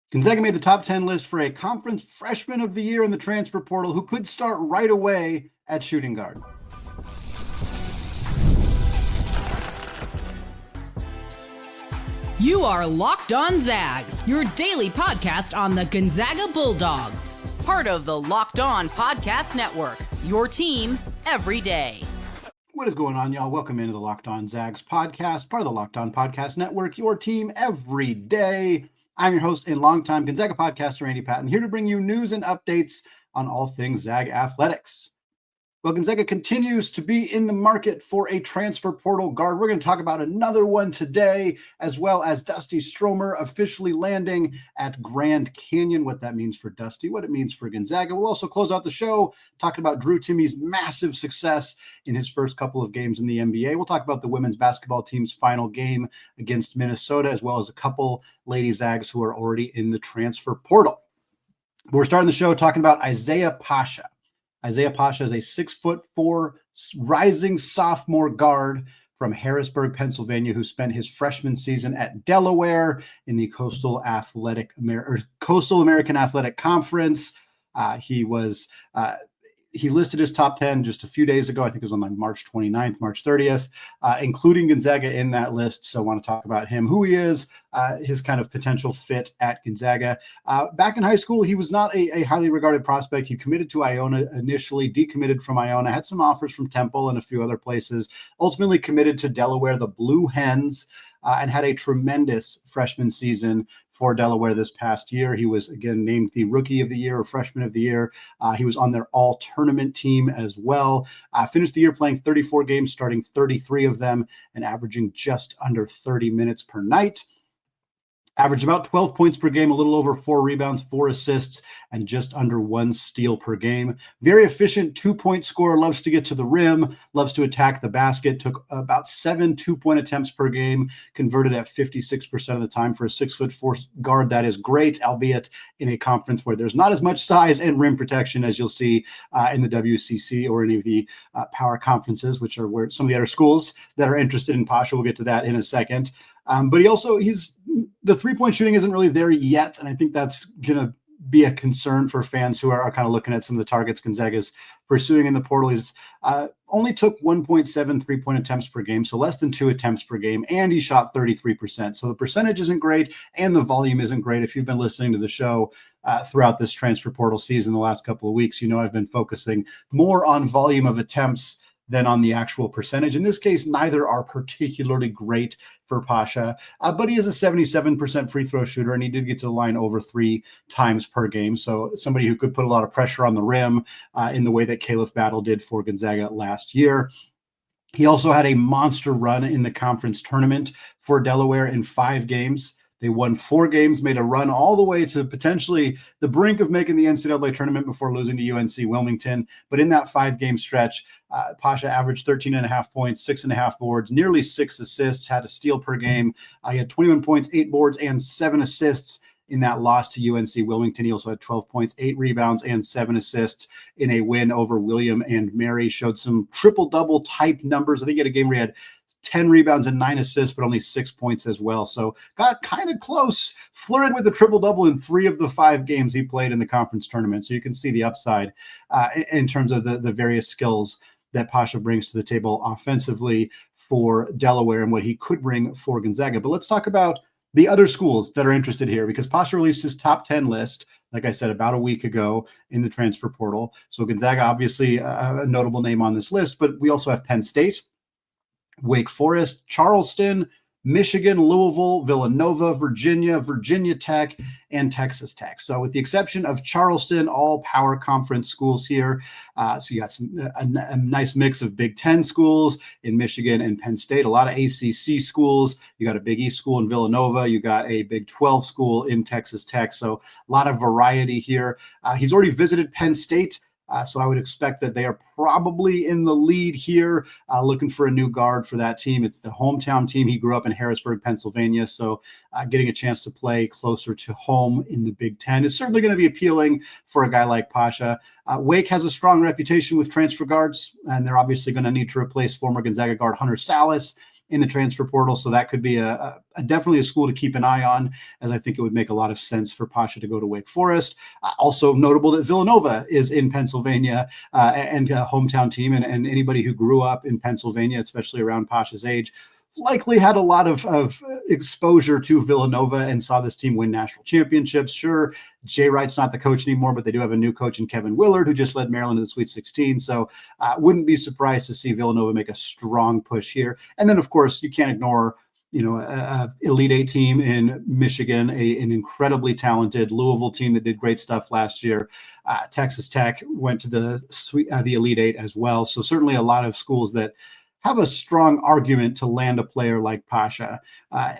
Gonzaga made the top 10 list for a conference freshman of the year in the transfer portal who could start right away at shooting guard. You are Locked On Zags, your daily podcast on the Gonzaga Bulldogs. Part of the Locked On Podcast Network, your team every day. What is going on, y'all? Welcome into the Locked On Zags podcast, part of the Locked On Podcast Network, your team every day. I'm your host and longtime Gonzaga podcaster, Andy Patton, here to bring you news and updates on all things Zag athletics. Well, Gonzaga continues to be in the market for a transfer portal guard. We're going to talk about another one today, as well as Dusty Stromer officially landing at Grand Canyon, what that means for Dusty, what it means for Gonzaga. We'll also close out the show talking about Drew Timme's massive success in his first couple of games in the NBA. We'll talk about the women's basketball team's final game against Minnesota, as well as a couple Lady Zags who are already in the transfer portal. We're starting the show talking about Izaiah Pasha. Izaiah Pasha is a 6'4" rising sophomore guard from Harrisburg, Pennsylvania, who spent his freshman season at Delaware in the Coastal American Athletic Conference. He listed his top 10 just a few days ago. I think it was on like March 29th, March 30th, including Gonzaga in that list. So I want to talk about him, who he is, his kind of potential fit at Gonzaga. Back in high school, he was not a highly regarded prospect. He committed to Iona initially, decommitted from Iona, had some offers from Temple and a few other places, ultimately committed to Delaware, the Blue Hens, and had a tremendous freshman season for Delaware this past year. He was, again, named the Rookie of the Year or Freshman of the Year. He was on their all-tournament team as well. Finished the year playing 34 games, starting 33 of them, and averaging just under 30 minutes per night. Averaged about 12 points per game, a little over 4 rebounds, 4 assists, and just under 1 steal per game. Very efficient two-point scorer, loves to get to the rim, loves to attack the basket, took about 7 two-point attempts per game, converted at 56% of the time for a 6'4" guard. That is great, albeit in a conference where there's not as much size and rim protection as you'll see in the WCC or any of the power conferences, which are where some of the other schools that are interested in Pasha. We'll get to that in a second. But the three-point shooting isn't really there yet, and I think that's going to be a concern for fans who are kind of looking at some of the targets Gonzaga's pursuing in the portal. He's only took 1.7 three-point attempts per game, so less than 2 attempts per game, and he shot 33%. So the percentage isn't great, and the volume isn't great. If you've been listening to the show throughout this transfer portal season the last couple of weeks, you know I've been focusing more on volume of attempts than on the actual percentage. In this case, neither are particularly great for Pasha, but he is a 77% free throw shooter, and he did get to the line over 3 times per game. So somebody who could put a lot of pressure on the rim in the way that Caleb Battle did for Gonzaga last year. He also had a monster run in the conference tournament for Delaware in 5 games. They won 4 games, made a run all the way to potentially the brink of making the NCAA tournament before losing to UNC Wilmington. But in that 5-game stretch, Pasha averaged 13.5 points, 6.5 boards, nearly 6 assists, had a steal per game. He had 21 points, 8 boards, and 7 assists in that loss to UNC Wilmington. He also had 12 points, 8 rebounds, and 7 assists in a win over William and Mary. Showed some triple-double type numbers. I think he had a game where he had 10 rebounds and 9 assists, but only 6 points as well. So got kind of close, flirted with a triple-double in 3 of the 5 games he played in the conference tournament. So you can see the upside in terms of the various skills that Pasha brings to the table offensively for Delaware and what he could bring for Gonzaga. But let's talk about the other schools that are interested here, because Pasha released his top 10 list, like I said, about a week ago in the transfer portal. So Gonzaga, obviously a notable name on this list, but we also have Penn State, Wake Forest, Charleston, Michigan, Louisville, Villanova, Virginia Tech, and Texas Tech. So with the exception of Charleston, all power conference schools here. So you got a nice mix of Big Ten schools in Michigan and Penn State, a lot of ACC schools. You got a Big East school in Villanova. You got a Big 12 school in Texas Tech. So a lot of variety here. He's already visited Penn State. So I would expect that they are probably in the lead here, looking for a new guard for that team. It's the hometown team. He grew up in Harrisburg, Pennsylvania, so getting a chance to play closer to home in the Big Ten is certainly going to be appealing for a guy like Pasha. Wake has a strong reputation with transfer guards, and they're obviously going to need to replace former Gonzaga guard Hunter Salas. in the transfer portal. So that could be a definitely a school to keep an eye on, as I think it would make a lot of sense for Pasha to go to Wake Forest. Also notable that Villanova is in Pennsylvania and a hometown team, and anybody who grew up in Pennsylvania, especially around Pasha's age, likely had a lot of exposure to Villanova and saw this team win national championships. Sure, Jay Wright's not the coach anymore, but they do have a new coach in Kevin Willard, who just led Maryland to the Sweet 16. So wouldn't be surprised to see Villanova make a strong push here. And then, of course, you can't ignore a Elite Eight team in Michigan, an incredibly talented Louisville team that did great stuff last year. Texas Tech went to the Elite Eight as well. So certainly a lot of schools that have a strong argument to land a player like Pasha,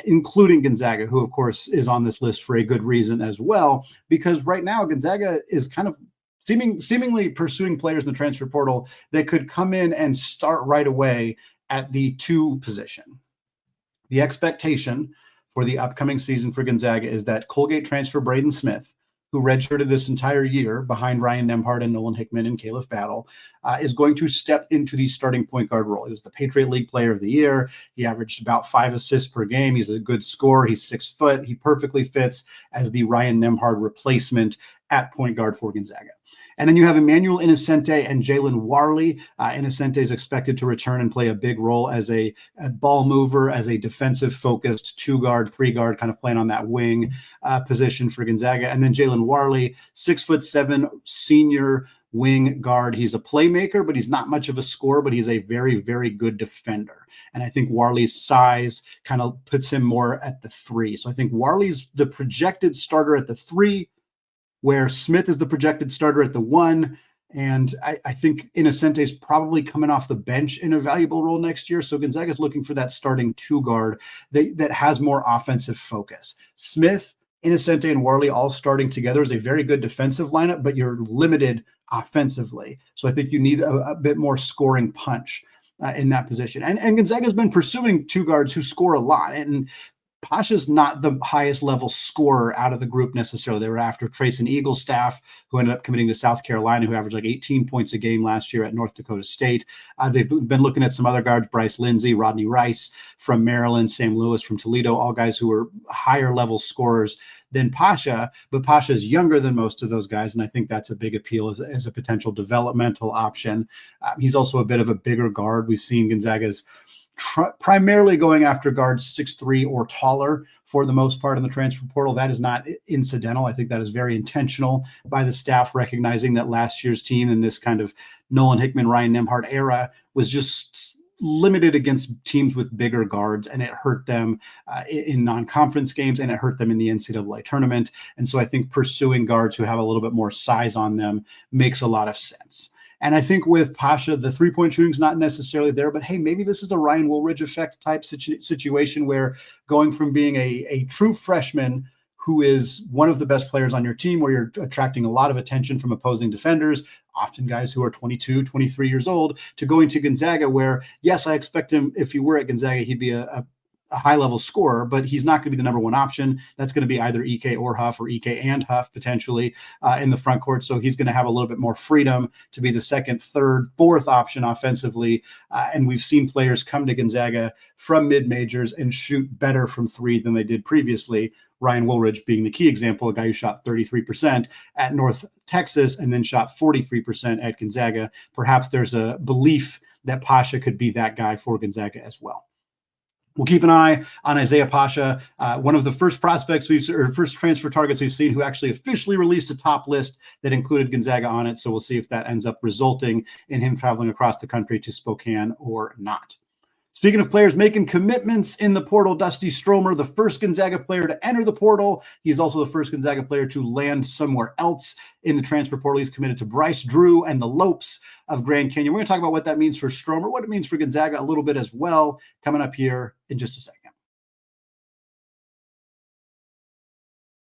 including Gonzaga, who, of course, is on this list for a good reason as well, because right now Gonzaga is kind of seemingly pursuing players in the transfer portal that could come in and start right away at the 2 position. The expectation for the upcoming season for Gonzaga is that Colgate transfer Braden Smith, who redshirted this entire year behind Ryan Nembhard and Nolan Hickman and Caleb Battle, is going to step into the starting point guard role. He was the Patriot League Player of the Year. He averaged about 5 assists per game. He's a good scorer. He's 6 foot. He perfectly fits as the Ryan Nembhard replacement at point guard for Gonzaga. And then you have Emmanuel Innocente and Jalen Warley. Innocente is expected to return and play a big role as a ball mover, as a defensive-focused 2-guard, 3-guard, kind of playing on that wing position for Gonzaga. And then Jalen Warley, 6'7" senior wing guard. He's a playmaker, but he's not much of a scorer, but he's a very, very good defender. And I think Warley's size kind of puts him more at the 3. So I think Warley's the projected starter at the 3, where Smith is the projected starter at the 1. And I think Innocente is probably coming off the bench in a valuable role next year. So Gonzaga is looking for that starting 2-guard that has more offensive focus. Smith, Innocente, and Warley all starting together is a very good defensive lineup, but you're limited offensively. So I think you need a bit more scoring punch in that position. And Gonzaga has been pursuing 2 guards who score a lot. And Pasha's not the highest level scorer out of the group necessarily. They were after Trayson Eaglestaff, who ended up committing to South Carolina, who averaged like 18 points a game last year at North Dakota State. They've been looking at some other guards, Bryce Lindsey, Rodney Rice from Maryland, Sam Lewis from Toledo, all guys who were higher level scorers than Pasha, but Pasha is younger than most of those guys, and I think that's a big appeal as a potential developmental option. He's also a bit of a bigger guard. We've seen Gonzaga's primarily going after guards 6'3" or taller for the most part in the transfer portal. That is not incidental. I think that is very intentional by the staff, recognizing that last year's team in this kind of Nolan Hickman, Ryan Nembhard era was just limited against teams with bigger guards, and it hurt them in non-conference games, and it hurt them in the NCAA tournament. And so I think pursuing guards who have a little bit more size on them makes a lot of sense. And I think with Pasha, the 3-point shooting's not necessarily there, but hey, maybe this is a Ryan Woolridge effect type situation where going from being a true freshman who is one of the best players on your team, where you're attracting a lot of attention from opposing defenders, often guys who are 22, 23 years old, to going to Gonzaga where, yes, I expect him, if he were at Gonzaga, he'd be a high-level scorer, but he's not going to be the number 1 option. That's going to be either EK or Huff, or EK and Huff potentially in the front court. So he's going to have a little bit more freedom to be the 2nd, 3rd, 4th option offensively. And we've seen players come to Gonzaga from mid-majors and shoot better from 3 than they did previously. Ryan Woolridge being the key example, a guy who shot 33% at North Texas and then shot 43% at Gonzaga. Perhaps there's a belief that Pasha could be that guy for Gonzaga as well. We'll keep an eye on Izaiah Pasha, one of the first first transfer targets we've seen who actually officially released a top list that included Gonzaga on it. So we'll see if that ends up resulting in him traveling across the country to Spokane or not. Speaking of players making commitments in the portal, Dusty Stromer, the first Gonzaga player to enter the portal. He's also the first Gonzaga player to land somewhere else in the transfer portal. He's committed to Bryce Drew and the Lopes of Grand Canyon. We're going to talk about what that means for Stromer, what it means for Gonzaga a little bit as well, coming up here in just a second.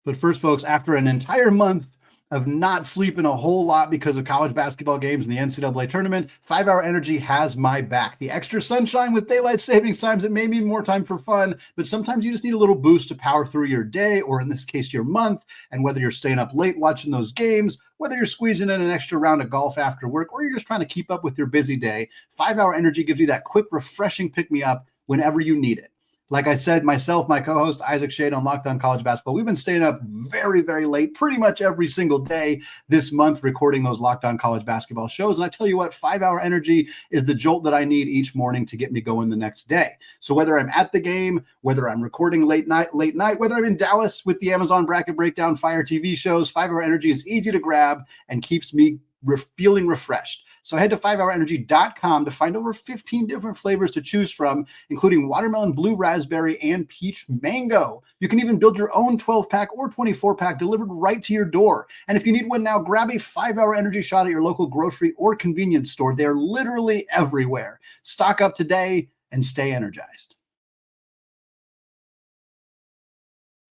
But first, folks, after an entire month of not sleeping a whole lot because of college basketball games and the NCAA tournament, 5 Hour Energy has my back. The extra sunshine with daylight savings times, it may mean more time for fun, but sometimes you just need a little boost to power through your day, or in this case, your month. And whether you're staying up late watching those games, whether you're squeezing in an extra round of golf after work, or you're just trying to keep up with your busy day, 5 Hour Energy gives you that quick, refreshing pick-me-up whenever you need it. Like I said, myself, my co-host Isaac Shade on Locked On College Basketball, we've been staying up very, very late, pretty much every single day this month, recording those Locked On College Basketball shows. And I tell you what, 5 Hour Energy is the jolt that I need each morning to get me going the next day. So whether I'm at the game, whether I'm recording late night, whether I'm in Dallas with the Amazon Bracket Breakdown Fire TV shows, 5 Hour Energy is easy to grab and keeps me feeling refreshed. So head to 5hourenergy.com to find over 15 different flavors to choose from, including watermelon, blue raspberry, and peach mango. You can even build your own 12-pack or 24-pack delivered right to your door. And if you need one now, grab a 5 Hour Energy shot at your local grocery or convenience store. They're literally everywhere. Stock up today and stay energized.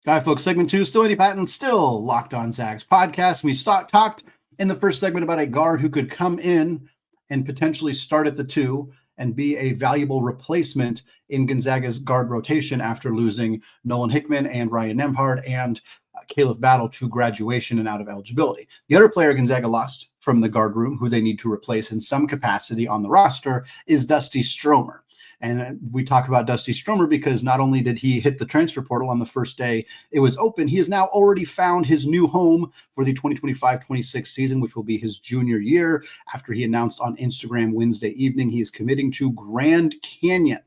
All right, folks, segment 2, still Andy Patton, still Locked On Zags podcast. We talked in the first segment about a guard who could come in and potentially start at the 2 and be a valuable replacement in Gonzaga's guard rotation after losing Nolan Hickman and Ryan Nembhard and Caleb Battle to graduation and out of eligibility. The other player Gonzaga lost from the guard room, who they need to replace in some capacity on the roster, is Dusty Stromer. And we talk about Dusty Stromer because not only did he hit the transfer portal on the first day it was open, he has now already found his new home for the 2025-26 season, which will be his junior year. After he announced on Instagram Wednesday evening, he is committing to Grand Canyon.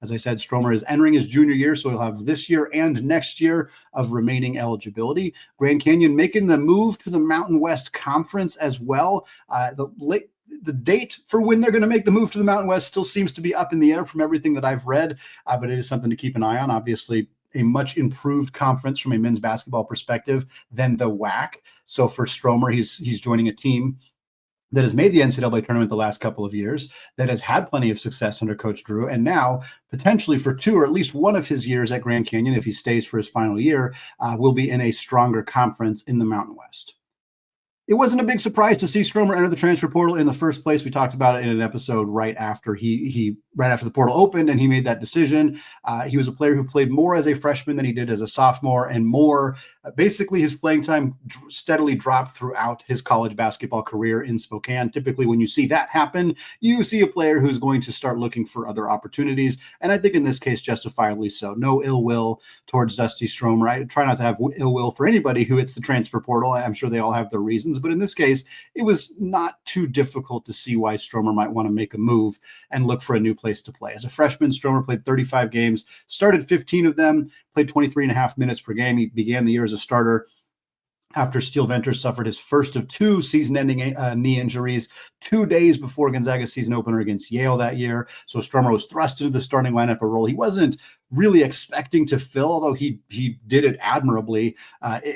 As I said, Stromer is entering his junior year, so he'll have this year and next year of remaining eligibility. Grand Canyon making the move to the Mountain West Conference as well. The date for when they're going to make the move to the Mountain West still seems to be up in the air from everything that I've read, but it is something to keep an eye on. Obviously, a much improved conference from a men's basketball perspective than the WAC. So for Stromer, he's joining a team that has made the NCAA tournament the last couple of years, that has had plenty of success under Coach Drew, and now potentially for 2 or at least one of his years at Grand Canyon, if he stays for his final year, will be in a stronger conference in the Mountain West. It wasn't a big surprise to see Stromer enter the transfer portal in the first place. We talked about it in an episode right after right after the portal opened and he made that decision. He was a player who played more as a freshman than he did as a sophomore, and more. Basically, his playing time steadily dropped throughout his college basketball career in Spokane. Typically, when you see that happen, you see a player who's going to start looking for other opportunities. And I think in this case, justifiably so. No ill will towards Dusty Stromer. I try not to have ill will for anybody who hits the transfer portal. I'm sure they all have their reasons. But in this case, it was not too difficult to see why Stromer might want to make a move and look for a new place to play. As a freshman, Stromer played 35 games, started 15 of them, played 23 and a half minutes per game. He began the year as a starter after Steel Venters suffered his first of 2 season-ending knee injuries 2 days before Gonzaga's season opener against Yale that year. So Stromer was thrust into the starting lineup, a role he wasn't really expecting to fill, although he did it admirably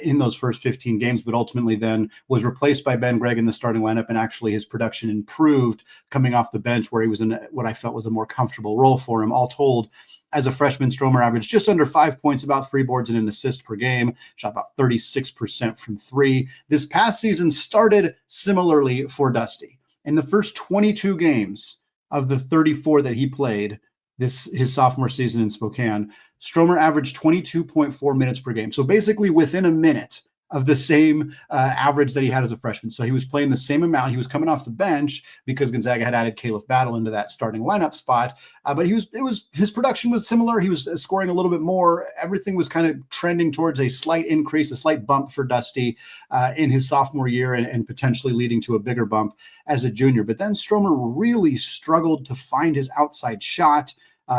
in those first 15 games, but ultimately then was replaced by Ben Gregg in the starting lineup, and actually his production improved coming off the bench, where he was in what I felt was a more comfortable role for him. All told, as a freshman, Stromer averaged just under 5 points, about 3 boards and an assist per game, shot about 36% from 3. This past season started similarly for Dusty. In the first 22 games of the 34 that he played his sophomore season in Spokane, Stromer averaged 22.4 minutes per game. So basically within a minute of the same average that he had as a freshman. So he was playing the same amount. He was coming off the bench because Gonzaga had added Caleb Battle into that starting lineup spot. But his production was similar. He was scoring a little bit more. Everything was kind of trending towards a slight increase, a slight bump for Dusty in his sophomore year, and potentially leading to a bigger bump as a junior. But then Stromer really struggled to find his outside shot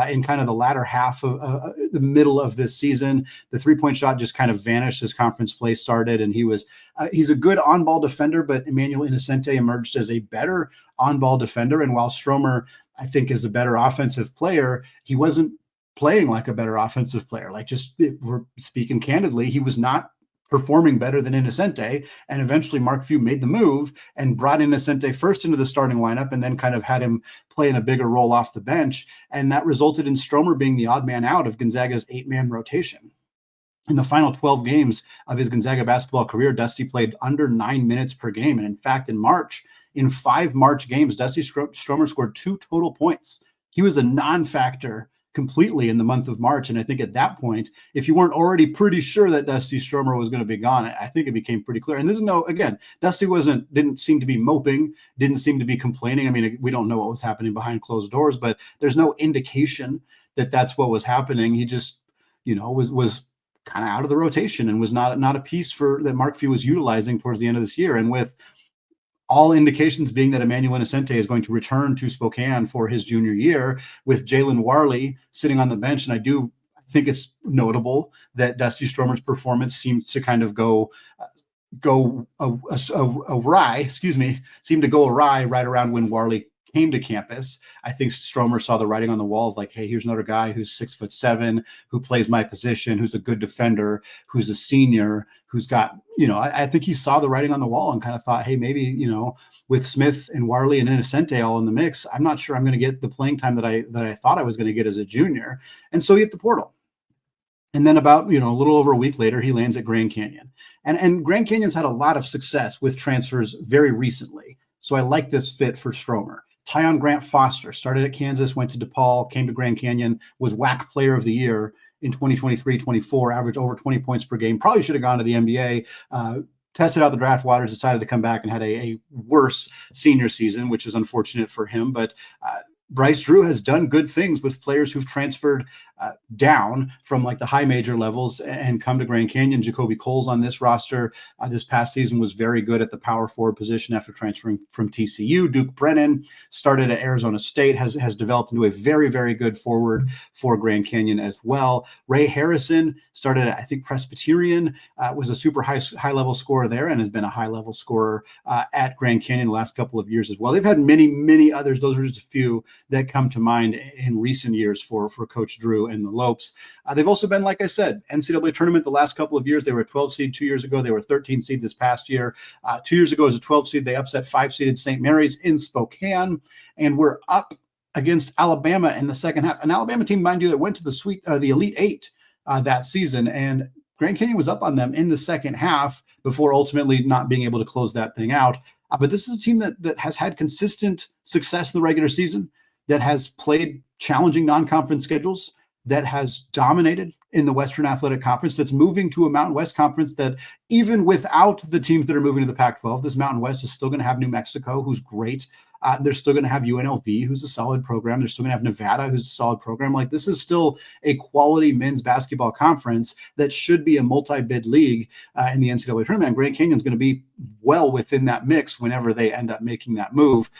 in kind of the latter half of the middle of this season. The 3-point shot just kind of vanished as conference play started, and he's a good on-ball defender, but Emmanuel Innocente emerged as a better on-ball defender. And while Stromer, I think, is a better offensive player, he wasn't playing like a better offensive player. We're speaking candidly, he was not performing better than Innocente, and eventually Mark Few made the move and brought Innocente first into the starting lineup and then kind of had him play in a bigger role off the bench, and that resulted in Stromer being the odd man out of Gonzaga's 8-man rotation. In the final 12 games of his Gonzaga basketball career, Dusty played under 9 minutes per game, and in fact, in 5 March games, Dusty Stromer scored 2 total points. He was a non-factor completely in the month of March. And I think at that point, if you weren't already pretty sure that Dusty Stromer was going to be gone, I think it became pretty clear. And this is Dusty didn't seem to be moping, didn't seem to be complaining. I mean, we don't know what was happening behind closed doors, but there's no indication that that's what was happening. He just, was kind of out of the rotation and was not a piece that Mark Few was utilizing towards the end of this year. And with all indications being that Emmanuel Innocente is going to return to Spokane for his junior year, with Jalen Warley sitting on the bench. And I do think it's notable that Dusty Stromer's performance seemed to kind of go awry, seemed to go awry right around when Warley came to campus. I think Stromer saw the writing on the wall of like, hey, here's another guy who's 6'7", who plays my position, who's a good defender, who's a senior, who's got, I think he saw the writing on the wall and kind of thought, hey, maybe, with Smith and Warley and Innocente all in the mix, I'm not sure I'm going to get the playing time that I thought I was going to get as a junior. And so he hit the portal. And then about, a little over a week later, he lands at Grand Canyon. And Grand Canyon's had a lot of success with transfers very recently. So I like this fit for Stromer. Tyon Grant Foster started at Kansas, went to DePaul, came to Grand Canyon, was WAC Player of the Year in 2023-24, averaged over 20 points per game. Probably should have gone to the NBA. Tested out the draft waters, decided to come back and had a worse senior season, which is unfortunate for him. But Bryce Drew has done good things with players who've transferred down from like the high major levels and come to Grand Canyon. Jacoby Coles on this roster this past season was very good at the power forward position after transferring from TCU. Duke Brennan started at Arizona State, has developed into a very, very good forward for Grand Canyon as well. Ray Harrison started at, I think, Presbyterian, was a super high level scorer there and has been a high level scorer at Grand Canyon the last couple of years as well. They've had many, many others. Those are just a few that come to mind in recent years for Coach Drew and the Lopes. They've also been, like I said, NCAA tournament the last couple of years. They were a 12 seed 2 years ago. They were 13 seed this past year. 2 years ago as a 12 seed, they upset 5-seeded St. Mary's in Spokane, and we're up against Alabama in the second half. An Alabama team, mind you, that went to the Elite Eight that season, and Grand Canyon was up on them in the second half before ultimately not being able to close that thing out. But this is a team that has had consistent success in the regular season, that has played challenging non-conference schedules, that has dominated in the Western Athletic Conference, that's moving to a Mountain West Conference that even without the teams that are moving to the Pac-12, this Mountain West is still going to have New Mexico, who's great. They're still going to have UNLV, who's a solid program. They're still going to have Nevada, who's a solid program. Like, this is still a quality men's basketball conference that should be a multi-bid league in the NCAA tournament. And Grand Canyon's going to be well within that mix whenever they end up making that move.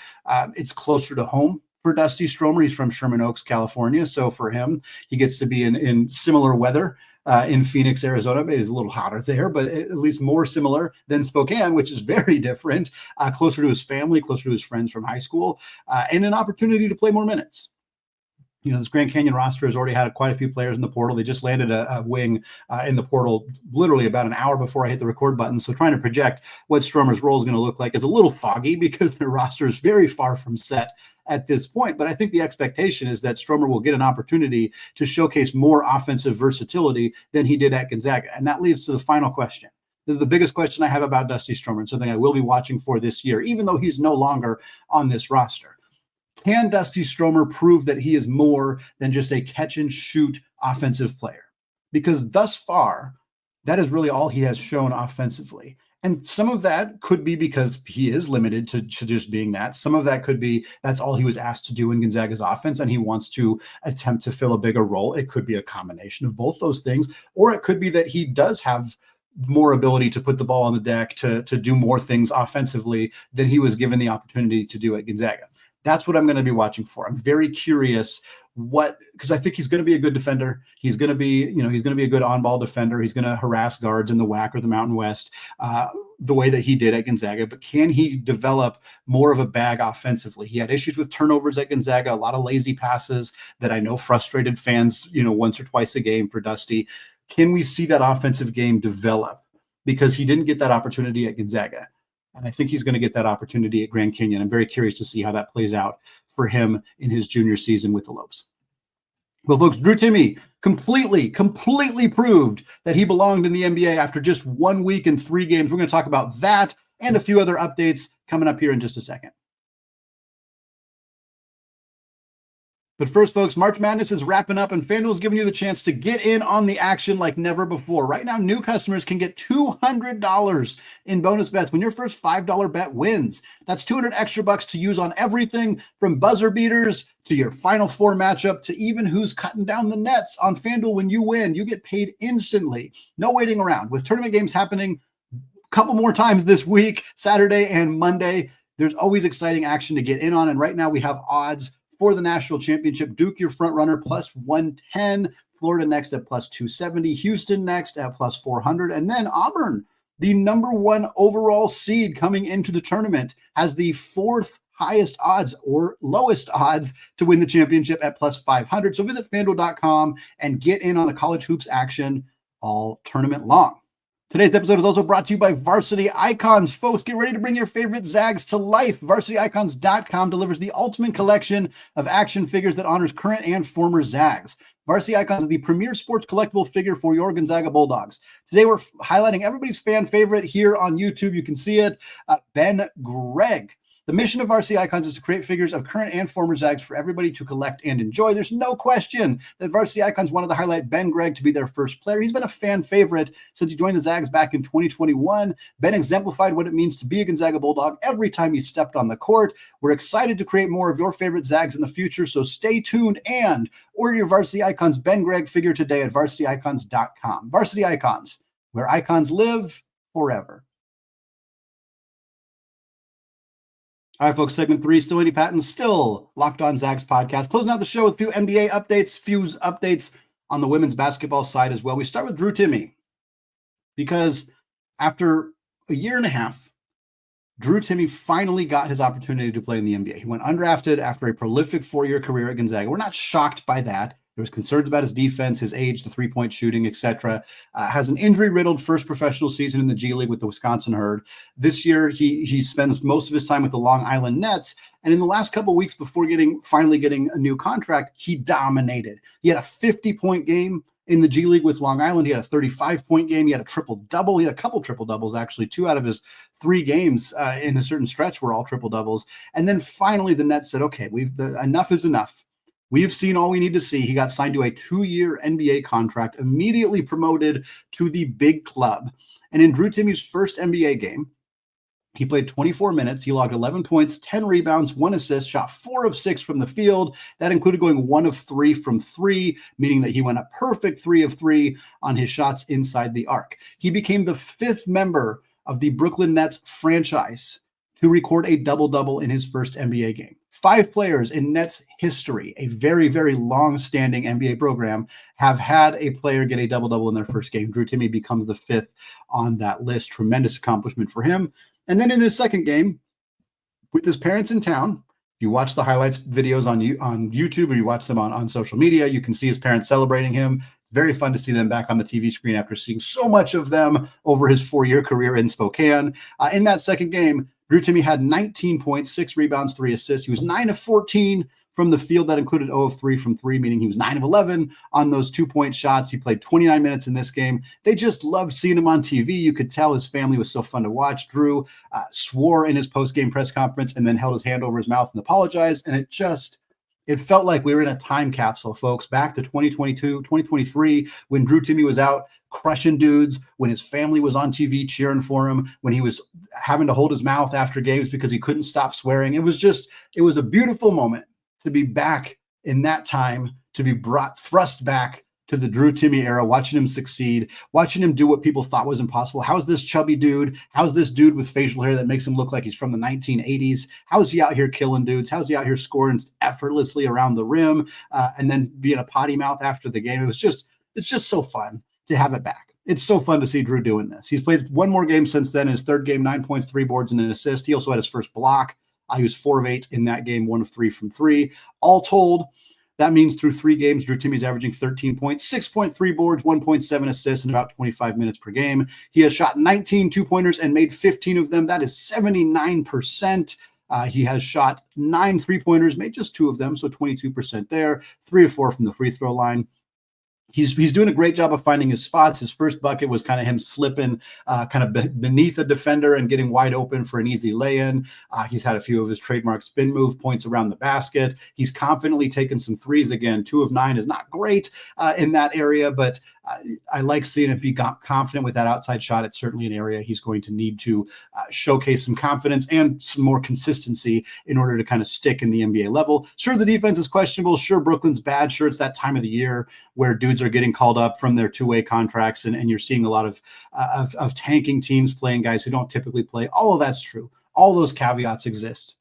It's closer to home for Dusty Stromer. He's from Sherman Oaks, California. So for him, he gets to be in similar weather in Phoenix, Arizona. It's a little hotter there, but at least more similar than Spokane, which is very different, closer to his family, closer to his friends from high school, and an opportunity to play more minutes. This Grand Canyon roster has already had quite a few players in the portal. They just landed a wing in the portal literally about an hour before I hit the record button. So trying to project what Stromer's role is going to look like is a little foggy because their roster is very far from set at this point. But I think the expectation is that Stromer will get an opportunity to showcase more offensive versatility than he did at Gonzaga. And that leads to the final question. This is the biggest question I have about Dusty Stromer and something I will be watching for this year, even though he's no longer on this roster. Can Dusty Stromer prove that he is more than just a catch-and-shoot offensive player? Because thus far, that is really all he has shown offensively. And some of that could be because he is limited to just being that. Some of that could be that's all he was asked to do in Gonzaga's offense, and he wants to attempt to fill a bigger role. It could be a combination of both those things, or it could be that he does have more ability to put the ball on the deck, to do more things offensively than he was given the opportunity to do at Gonzaga. That's what I'm going to be watching for. I'm very curious because I think he's going to be a good defender. He's going to be, he's going to be a good on-ball defender. He's going to harass guards in the WAC or the Mountain West the way that he did at Gonzaga. But can he develop more of a bag offensively? He had issues with turnovers at Gonzaga, a lot of lazy passes that I know frustrated fans, once or twice a game for Dusty. Can we see that offensive game develop? Because he didn't get that opportunity at Gonzaga. And I think he's going to get that opportunity at Grand Canyon. I'm very curious to see how that plays out for him in his junior season with the Lopes. Well, folks, Drew Timme completely proved that he belonged in the NBA after just 1 week and 3 games. We're going to talk about that and a few other updates coming up here in just a second. But first, folks, March Madness is wrapping up, and FanDuel is giving you the chance to get in on the action like never before. Right now, new customers can get $200 in bonus bets when your first $5 bet wins. That's 200 extra bucks to use on everything from buzzer beaters to your Final Four matchup to even who's cutting down the nets. On FanDuel, when you win, you get paid instantly. No waiting around. With tournament games happening a couple more times this week, Saturday and Monday, there's always exciting action to get in on. And right now, we have odds for the national championship. Duke, your front runner, plus 110. Florida next at plus 270. Houston next at plus 400. And then Auburn, the number one overall seed coming into the tournament, has the fourth highest odds or lowest odds to win the championship at plus 500. So visit FanDuel.com and get in on the college hoops action all tournament long. Today's episode is also brought to you by Varsity Icons. Folks, get ready to bring your favorite Zags to life. VarsityIcons.com delivers the ultimate collection of action figures that honors current and former Zags. Varsity Icons is the premier sports collectible figure for your Gonzaga Bulldogs. Today, we're highlighting everybody's fan favorite here on YouTube. You can see it, Ben Gregg. The mission of Varsity Icons is to create figures of current and former Zags for everybody to collect and enjoy. There's no question that Varsity Icons wanted to highlight Ben Gregg to be their first player. He's been a fan favorite since he joined the Zags back in 2021. Ben exemplified what it means to be a Gonzaga Bulldog every time he stepped on the court. We're excited to create more of your favorite Zags in the future, so stay tuned and order your Varsity Icons Ben Gregg figure today at varsityicons.com. Varsity Icons, where icons live forever. All right, folks, segment 3, still Andy Patton, still Locked On Zags podcast. Closing out the show with a few NBA updates, few updates on the women's basketball side as well. We start with Drew Timme because after a year and a half, Drew Timme finally got his opportunity to play in the NBA. He went undrafted after a prolific 4-year career at Gonzaga. We're not shocked by that. There was concerns about his defense, his age, the three-point shooting, etc. Has an injury-riddled first professional season in the G League with the Wisconsin Herd. This year, he spends most of his time with the Long Island Nets. And in the last couple of weeks before finally getting a new contract, he dominated. He had a 50-point game in the G League with Long Island. He had a 35-point game. He had a triple-double. He had a couple triple-doubles, actually. 2 out of his 3 games in a certain stretch were all triple-doubles. And then finally, the Nets said, okay, enough is enough. We've seen all we need to see. He got signed to a 2-year NBA contract, immediately promoted to the big club. And in Drew Timme's first NBA game, he played 24 minutes. He logged 11 points, 10 rebounds, 1 assist, shot 4 of 6 from the field. That included going 1 of 3 from 3, meaning that he went a perfect 3 of 3 on his shots inside the arc. He became the 5th member of the Brooklyn Nets franchise to record a double-double in his first NBA game. 5 players in Nets history, a very, very long-standing NBA program, have had a player get a double-double in their first game. Drew Timme becomes the 5th on that list. Tremendous accomplishment for him. And then in his second game, with his parents in town, you watch the highlights videos on YouTube or you watch them on social media, you can see his parents celebrating him. Very fun to see them back on the TV screen after seeing so much of them over his 4-year career in Spokane. In that second game, Drew Timme had 19 points, 6 rebounds, 3 assists. He was 9 of 14 from the field. That included 0 of 3 from 3, meaning he was 9 of 11 on those 2-point shots. He played 29 minutes in this game. They just loved seeing him on TV. You could tell his family was so fun to watch. Drew swore in his post-game press conference and then held his hand over his mouth and apologized. And it felt like we were in a time capsule, folks, back to 2022, 2023, when Drew Timme was out crushing dudes, when his family was on TV cheering for him, when he was having to hold his mouth after games because he couldn't stop swearing. It was a beautiful moment to be back in that time, to be thrust back to the Drew Timme era, watching him succeed, watching him do what people thought was impossible. How's this chubby dude? How's this dude with facial hair that makes him look like he's from the 1980s? How's he out here killing dudes? How's he out here scoring effortlessly around the rim and then being a potty mouth after the game? It's just so fun to have it back. It's so fun to see Drew doing this. He's played 1 more game since then. His 3rd game, 9 points, 3 boards, and an assist. He also had his first block. He was 4 of 8 in that game, 1 of 3 from 3. All told, that means through 3 games, Drew Timme's averaging 13 points, 6.3 boards, 1.7 assists in about 25 minutes per game. He has shot 19 2-pointers and made 15 of them. That is 79%. He has shot 9 3-pointers, made just 2 of them, so 22% there, 3 of 4 from the free throw line. He's doing a great job of finding his spots. His first bucket was kind of him slipping beneath a defender and getting wide open for an easy lay-in. He's had a few of his trademark spin move points around the basket. He's confidently taken some threes again. 2 of 9 is not great in that area, but I like seeing him be confident with that outside shot. It's certainly an area he's going to need to showcase some confidence and some more consistency in order to kind of stick in the NBA level. Sure, the defense is questionable. Sure, Brooklyn's bad. Sure, it's that time of the year where dudes are getting called up from their two-way contracts, and you're seeing a lot of tanking teams playing guys who don't typically play. All of that's true. All those caveats exist.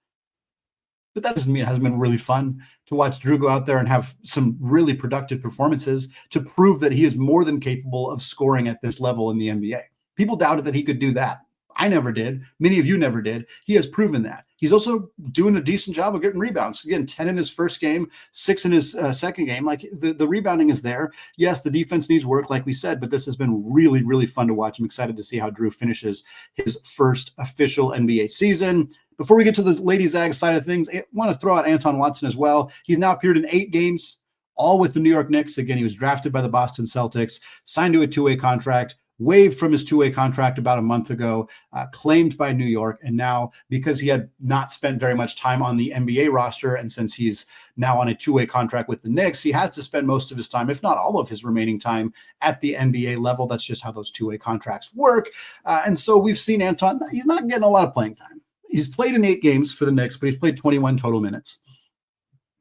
But that doesn't mean it hasn't been really fun to watch Drew go out there and have some really productive performances to prove that he is more than capable of scoring at this level in the NBA. People doubted that he could do that. I never did. Many of you never did. He has proven that. He's also doing a decent job of getting rebounds. Again, 10 in his first game, 6 in his second game. Like the rebounding is there. Yes, the defense needs work, like we said, but this has been really, really fun to watch. I'm excited to see how Drew finishes his first official NBA season. Before we get to the Lady Zags side of things, I want to throw out Anton Watson as well. He's now appeared in 8 games, all with the New York Knicks. Again, he was drafted by the Boston Celtics, signed to a 2-way contract, waived from his 2-way contract about a month ago, claimed by New York. And now, because he had not spent very much time on the NBA roster, and since he's now on a 2-way contract with the Knicks, he has to spend most of his time, if not all of his remaining time, at the NBA level. That's just how those 2-way contracts work. And so we've seen Anton, he's not getting a lot of playing time. He's played in 8 games for the Knicks, but he's played 21 total minutes.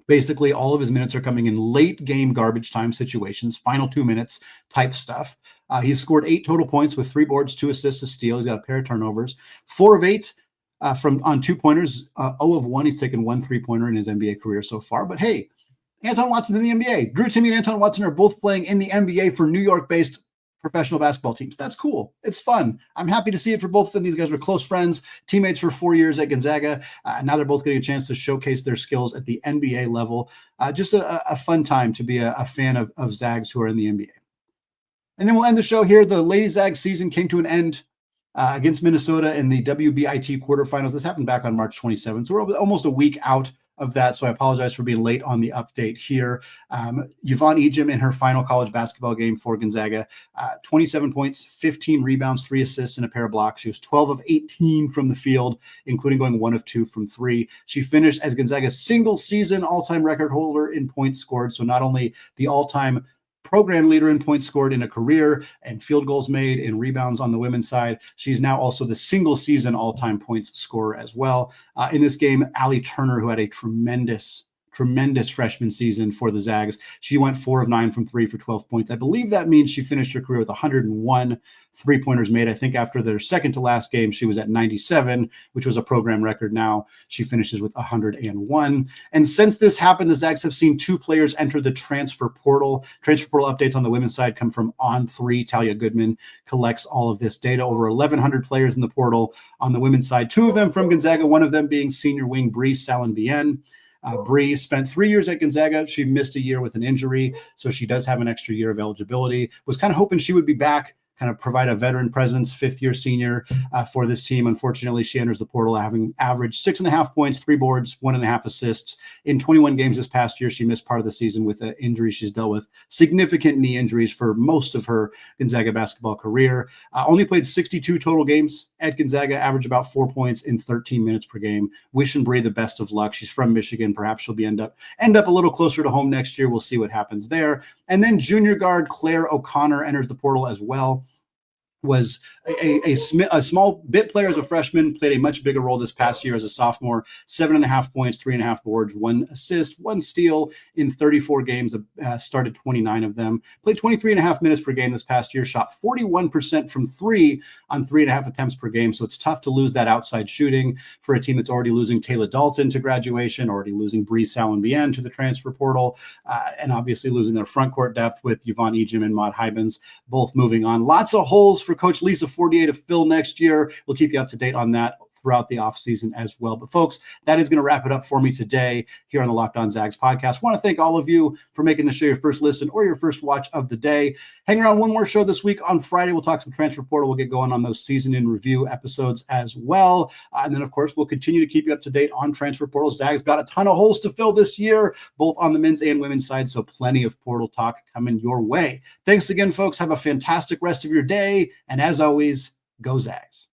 Basically, all of his minutes are coming in late game garbage time situations, final 2 minutes type stuff. He's scored 8 total points with 3 boards, 2 assists, a steal. He's got a pair of turnovers, 4 of 8 on 2-pointers, 0 of 1. He's taken 1 3-pointer in his NBA career so far. But hey, Anton Watson's in the NBA. Drew Timme and Anton Watson are both playing in the NBA for New York-based professional basketball teams. That's cool. It's fun. I'm happy to see it for both of them. These guys were close friends, teammates for 4 years at Gonzaga. Now they're both getting a chance to showcase their skills at the NBA level. Just a fun time to be a fan of Zags who are in the NBA. And then we'll end the show here. The Lady Zags season came to an end against Minnesota in the WBIT quarterfinals. This happened back on March 27th. So we're almost a week out of that, so I apologize for being late on the update here. Yvonne Ejim in her final college basketball game for Gonzaga, 27 points, 15 rebounds, 3 assists, and a pair of blocks. She was 12 of 18 from the field, including going 1 of 2 from 3. She finished as Gonzaga's single-season all-time record holder in points scored, so not only the all-time program leader in points scored in a career and field goals made and rebounds on the women's side, she's now also the single season all-time points scorer as well. In this game, Allie Turner, who had a tremendous freshman season for the Zags, she went 4 of 9 from 3 for 12 points. I believe that means she finished her career with 101 3-pointers made. I think after their second to last game, she was at 97, which was a program record. Now she finishes with 101. And since this happened, the Zags have seen 2 players enter the transfer portal. Transfer portal updates on the women's side come from On3. Talia Goodman collects all of this data. Over 1,100 players in the portal on the women's side, 2 of them from Gonzaga, one of them being senior wing Bree Salenbien. Bree spent 3 years at Gonzaga. She missed a year with an injury, so she does have an extra year of eligibility. Was kind of hoping she would be back, kind of provide a veteran presence, 5th-year senior for this team. Unfortunately, she enters the portal having averaged 6.5 points, 3 boards, 1.5 assists in 21 games this past year. She missed part of the season with an injury. She's dealt with significant knee injuries for most of her Gonzaga basketball career. Only played 62 total games at Gonzaga, averaged about 4 points in 13 minutes per game. Wishing Bree the best of luck. She's from Michigan. Perhaps she'll be end up a little closer to home next year. We'll see what happens there. And then junior guard Claire O'Connor enters the portal as well. Was a small bit player as a freshman, played a much bigger role this past year as a sophomore. 7.5 points, 3.5 boards, 1 assist, 1 steal in 34 games, started 29 of them. Played 23.5 minutes per game this past year, shot 41% from 3 on 3.5 attempts per game. So it's tough to lose that outside shooting for a team that's already losing Taylor Dalton to graduation, already losing Bree Salenbien to the transfer portal, and obviously losing their front court depth with Yvonne Ejim and Maud Hybens both moving on. Lots of holes for Coach Lisa Fortier to fill next year. We'll keep you up to date on that throughout the offseason as well. But folks, that is going to wrap it up for me today here on the Locked On Zags podcast. I want to thank all of you for making the show your first listen or your first watch of the day. Hang around one more show this week on Friday. We'll talk some transfer portal. We'll get going on those season in review episodes as well. And then, of course, we'll continue to keep you up to date on transfer portal. Zags got a ton of holes to fill this year, both on the men's and women's side. So plenty of portal talk coming your way. Thanks again, folks. Have a fantastic rest of your day. And as always, go Zags.